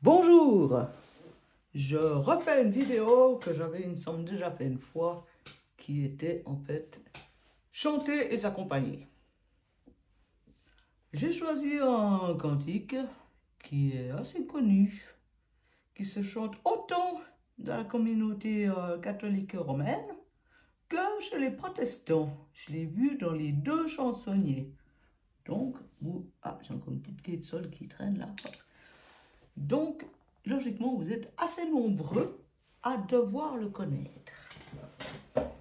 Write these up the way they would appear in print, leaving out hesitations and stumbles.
Bonjour, je refais une vidéo que j'avais, il me semble, déjà fait une fois, qui était en fait chanter et s'accompagner. J'ai choisi un cantique qui est assez connu, qui se chante autant dans la communauté catholique romaine que chez les protestants. Je l'ai vu dans les deux chansonniers. Donc, j'ai encore une petite clé de sol qui traîne là. Donc, logiquement, vous êtes assez nombreux à devoir le connaître.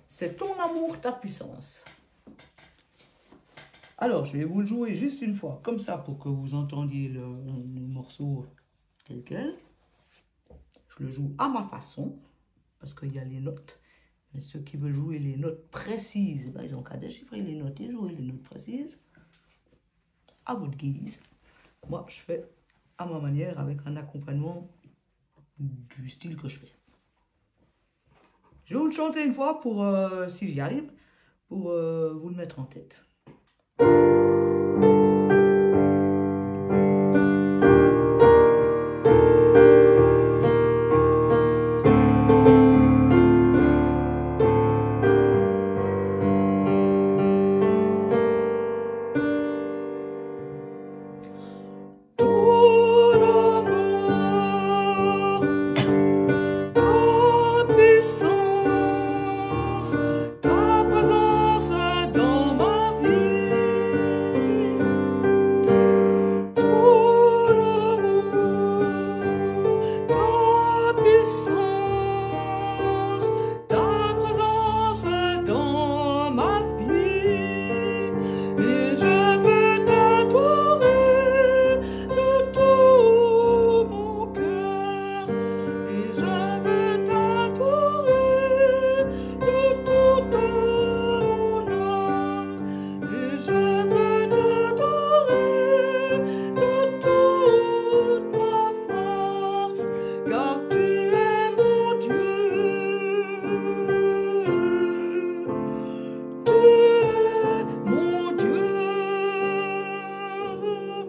C'est ton amour, ta puissance. Alors, je vais vous le jouer juste une fois, comme ça, pour que vous entendiez le morceau tel quel. Je le joue à ma façon, parce qu'il y a les notes. Mais ceux qui veulent jouer les notes précises, ben, ils ont qu'à déchiffrer les notes et jouer les notes précises à votre guise. Moi, je fais à ma manière, avec un accompagnement du style que je fais. Je vais vous le chanter une fois pour, si j'y arrive, pour vous le mettre en tête.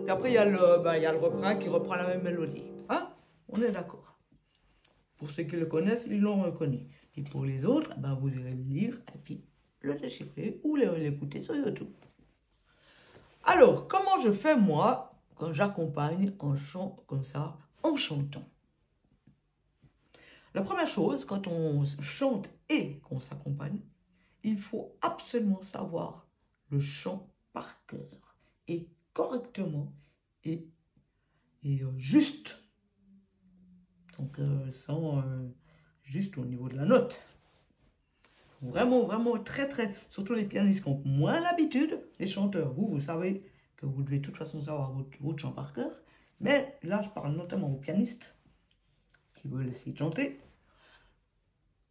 Après, il y a le refrain qui reprend la même mélodie. Hein? On est d'accord. Pour ceux qui le connaissent, ils l'ont reconnu. Et pour les autres, ben, vous irez le lire et puis le déchiffrer ou l'écouter sur YouTube. Alors, comment je fais moi quand j'accompagne en chant comme ça, en chantant? La première chose, quand on chante et qu'on s'accompagne, il faut absolument savoir le chant par cœur et correctement et juste. Donc, sans juste au niveau de la note. Vraiment, vraiment très, surtout les pianistes qui ont moins l'habitude, les chanteurs, vous savez que vous devez de toute façon savoir votre chant par cœur. Mais là, je parle notamment aux pianistes qui veulent essayer de chanter.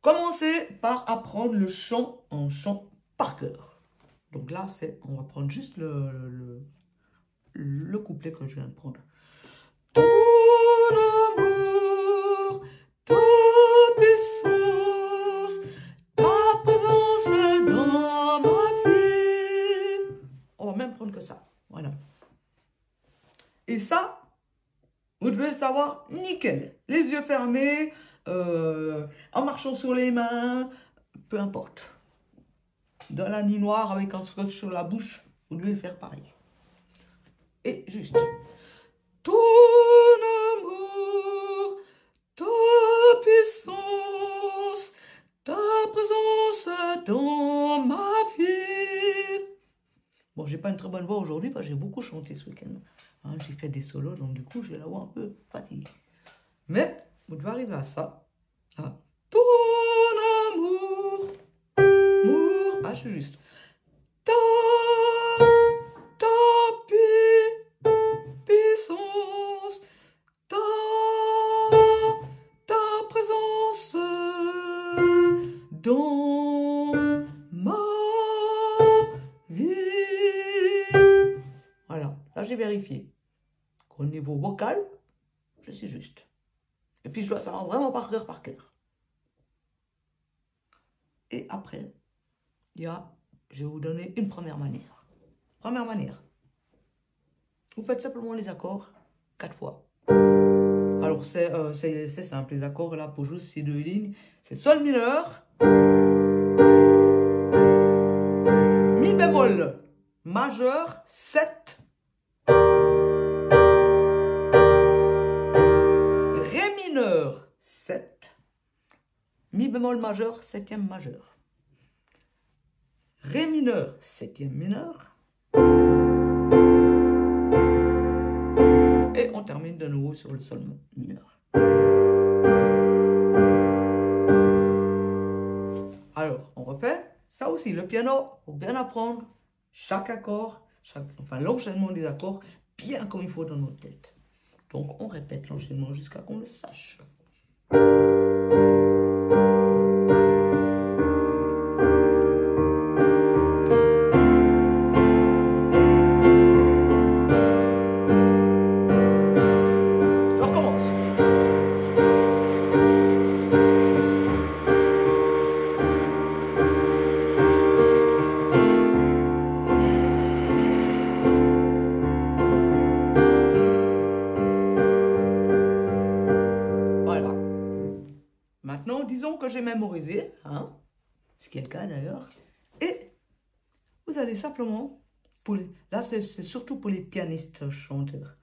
Commencez par apprendre le chant en chant par cœur. Donc là, on va prendre juste le couplet que je viens de prendre. Ton amour, ta puissance, ta présence dans ma vie. On va même prendre que ça. Voilà. Et ça, vous devez le savoir nickel. Les yeux fermés, en marchant sur les mains, peu importe. Dans la nuit noire avec un scotch sur la bouche, vous devez le faire pareil. Et juste. Ton amour, ta puissance, ta présence dans ma vie. Bon, j'ai pas une très bonne voix aujourd'hui parce que j'ai beaucoup chanté ce week-end. Hein, j'ai fait des solos, donc du coup, j'ai la voix un peu fatiguée. Mais, vous devez arriver à ça. Ah. Ton amour, je suis juste. Ta puissance, ta présence dans ma vie. Voilà, là j'ai vérifié qu'au niveau vocal, je suis juste. Et puis je dois savoir vraiment par cœur. Et après, je vais vous donner une première manière. Première manière. Vous faites simplement les accords 4 fois. Alors, Alors, c'est simple, les accords là pour jouer ces deux lignes. C'est sol mineur, mi bémol majeur, 7, ré mineur, 7, mi bémol majeur, 7e majeur, ré mineur, 7e mineur, et on termine de nouveau sur le sol mineur. Alors, on refait. Ça aussi, le piano, il faut bien apprendre chaque accord, enfin l'enchaînement des accords, bien comme il faut dans notre tête. Donc, on répète l'enchaînement jusqu'à qu'on le sache. Maintenant, disons que j'ai mémorisé, hein, ce qui est le cas d'ailleurs, et vous allez simplement, là c'est surtout pour les pianistes chanteurs,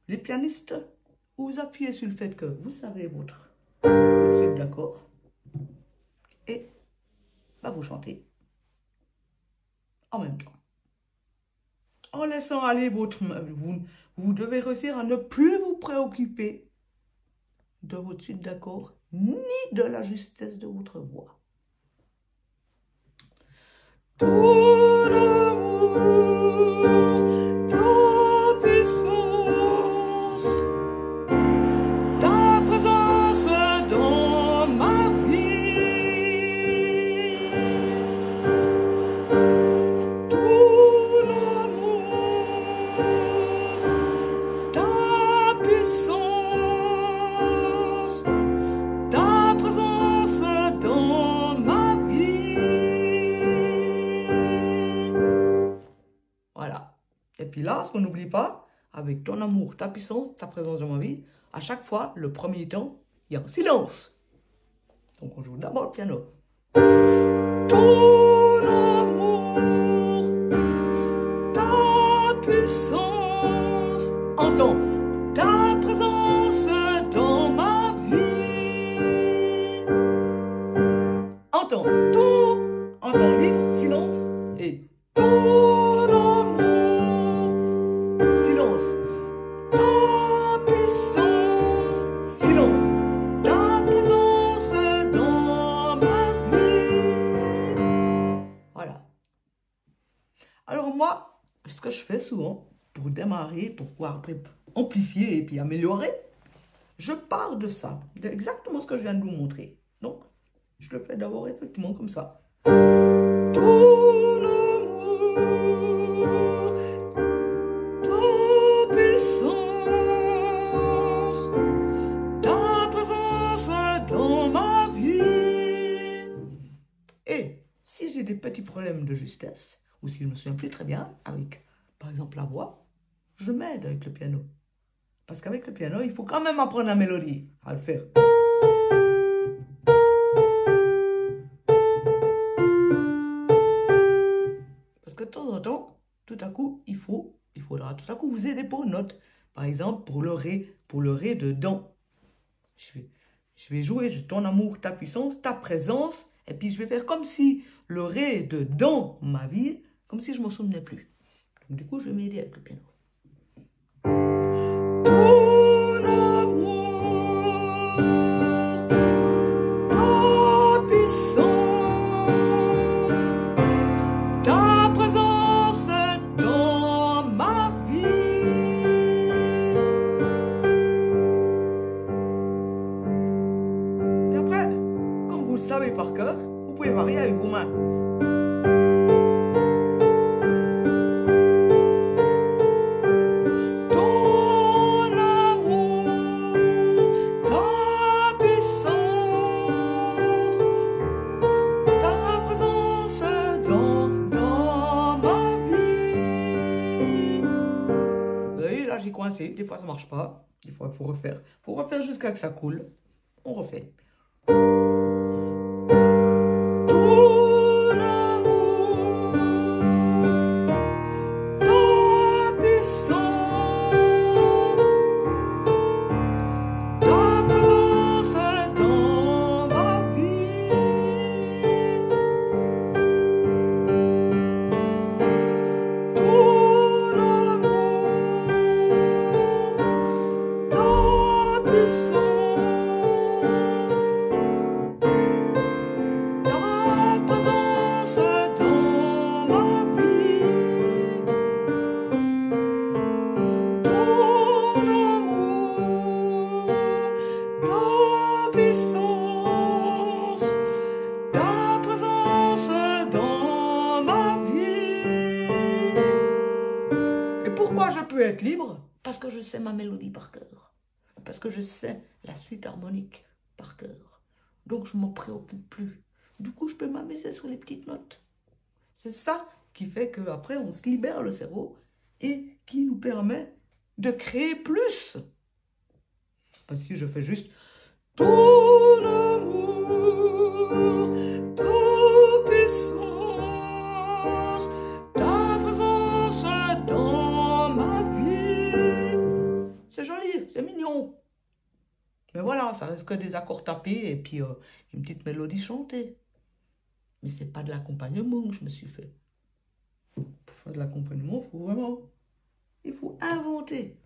les pianistes, vous appuyez sur le fait que vous savez votre suite d'accords, et bah, vous chantez en même temps. En laissant aller vous devez réussir à ne plus vous préoccuper de votre suite d'accords, ni de la justesse de votre voix. Ton amour, ta puissance, ta présence dans ma vie, ton amour, ta puissance, dans ma vie. Voilà. Et puis là, ce qu'on n'oublie pas, avec ton amour, ta puissance, ta présence dans ma vie, à chaque fois, le premier temps, il y a un silence. Donc on joue d'abord le piano. Ton amour, ta puissance, entends, ta présence dans ma vie. Entends, entends, libre, silence, et ton amour, silence, ta puissance, silence, ta présence dans ma vie. Voilà. Alors moi, ce que je fais souvent, pour démarrer, pour pouvoir après amplifier et puis améliorer, je pars de ça, exactement ce que je viens de vous montrer. Donc, je le fais d'abord effectivement comme ça. Ton amour, ta puissance, ta présence dans ma vie. Et si j'ai des petits problèmes de justesse, ou si je me souviens plus très bien avec, par exemple, la voix, je m'aide avec le piano. Parce qu'avec le piano, il faut quand même apprendre la mélodie, à le faire. Parce que de temps en temps, tout à coup, il faudra tout à coup vous aider pour une note. Par exemple, pour le ré de dans. Je vais jouer ton amour, ta puissance, ta présence, et puis je vais faire comme si le ré de dans ma vie, comme si je ne m'en souvenais plus. Donc du coup, je vais m'aider avec le piano. Ton amour, ta puissance, ta présence dans ma vie. Et après, comme vous le savez par cœur, vous pouvez varier avec vos mains. Coincé, des fois ça marche pas, des fois il faut refaire. Faut faire jusqu'à que ça coule. On refait. Pourquoi je peux être libre? Parce que je sais ma mélodie par cœur. Parce que je sais la suite harmonique par cœur. Donc je ne m'en préoccupe plus. Du coup, je peux m'amuser sur les petites notes. C'est ça qui fait qu'après, on se libère le cerveau et qui nous permet de créer plus. Parce que si je fais juste ton amour, ta puissance, ta présence dans ma vie. C'est joli, c'est mignon. Mais voilà, ça reste que des accords tapés et puis une petite mélodie chantée. Mais c'est pas de l'accompagnement que je me suis fait. Pour faire de l'accompagnement, il faut inventer.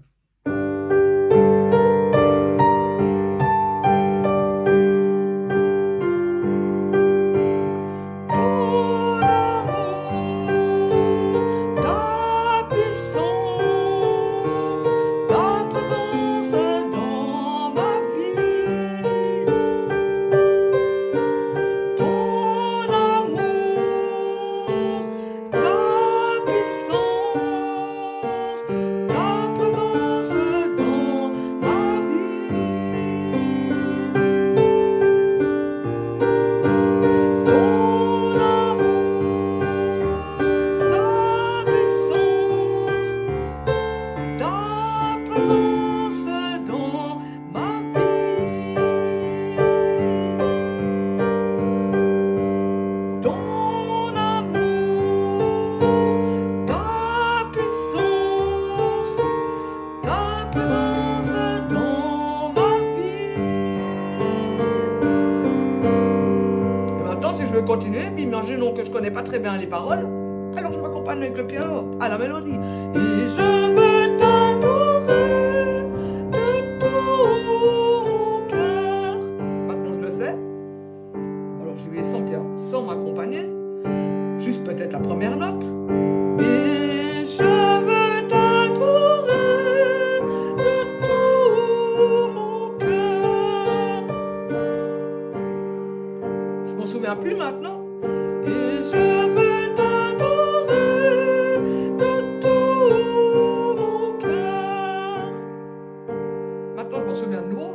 Continuer, puis imaginons que je connais pas très bien les paroles, alors je m'accompagne avec le piano à la mélodie. Et je veux t'adorer de tout mon cœur. Maintenant je le sais, alors j'y vais sans m'accompagner, juste peut-être la première note. Et je veux t'adorer de tout mon cœur. Je m'en souviens plus maintenant. Et je veux t'adorer de tout mon cœur. Maintenant, je m'en souviens de nouveau.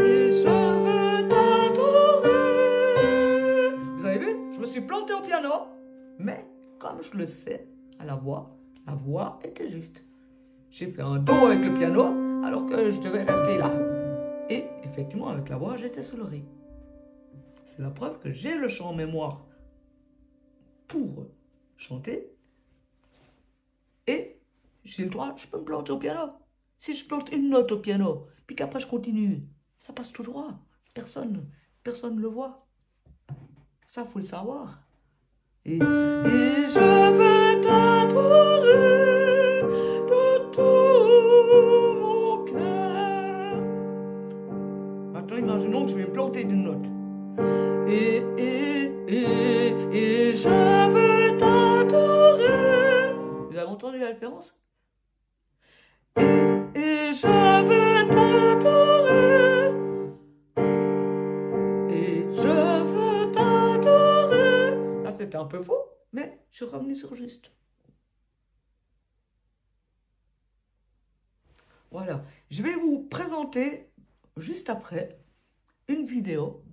Et je veux t'adorer. Vous avez vu? Je me suis planté au piano, mais comme je le sais à la voix était juste. J'ai fait un do avec le piano, alors que je devais rester là. Et effectivement, avec la voix, j'étais sur le ré. C'est la preuve que j'ai le chant en mémoire pour chanter. Et j'ai le droit, je peux me planter au piano. Si je plante une note au piano, puis qu'après je continue, ça passe tout droit. Personne ne le voit. Ça, faut le savoir. Et je veux t'adorer de tout mon cœur. Maintenant, imaginons que je vais me planter d'une note. Et je veux t'adorer. Vous avez entendu la différence? Et je veux t'adorer. Et je veux t'adorer. Là, c'était un peu faux, mais je suis revenu sur juste. Voilà. Je vais vous présenter, juste après, une vidéo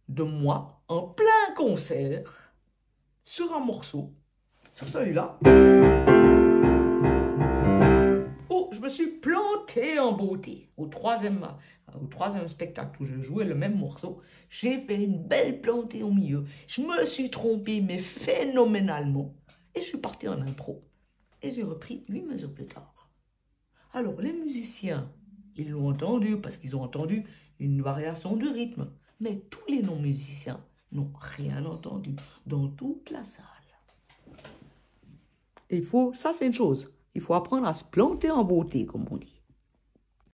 de moi en plein concert sur un morceau, sur celui-là, où je me me suis plantée en beauté. Au troisième spectacle où je jouais le même morceau, j'ai fait une belle plantée au milieu. Je me suis trompée, mais phénoménalement. Et je suis partie en impro. Et j'ai repris 8 mesures plus tard. Alors, les musiciens, ils l'ont entendu parce qu'ils ont entendu une variation de rythme. Mais tous les non-musiciens n'ont rien entendu dans toute la salle. Ça c'est une chose. Il faut apprendre à se planter en beauté, comme on dit.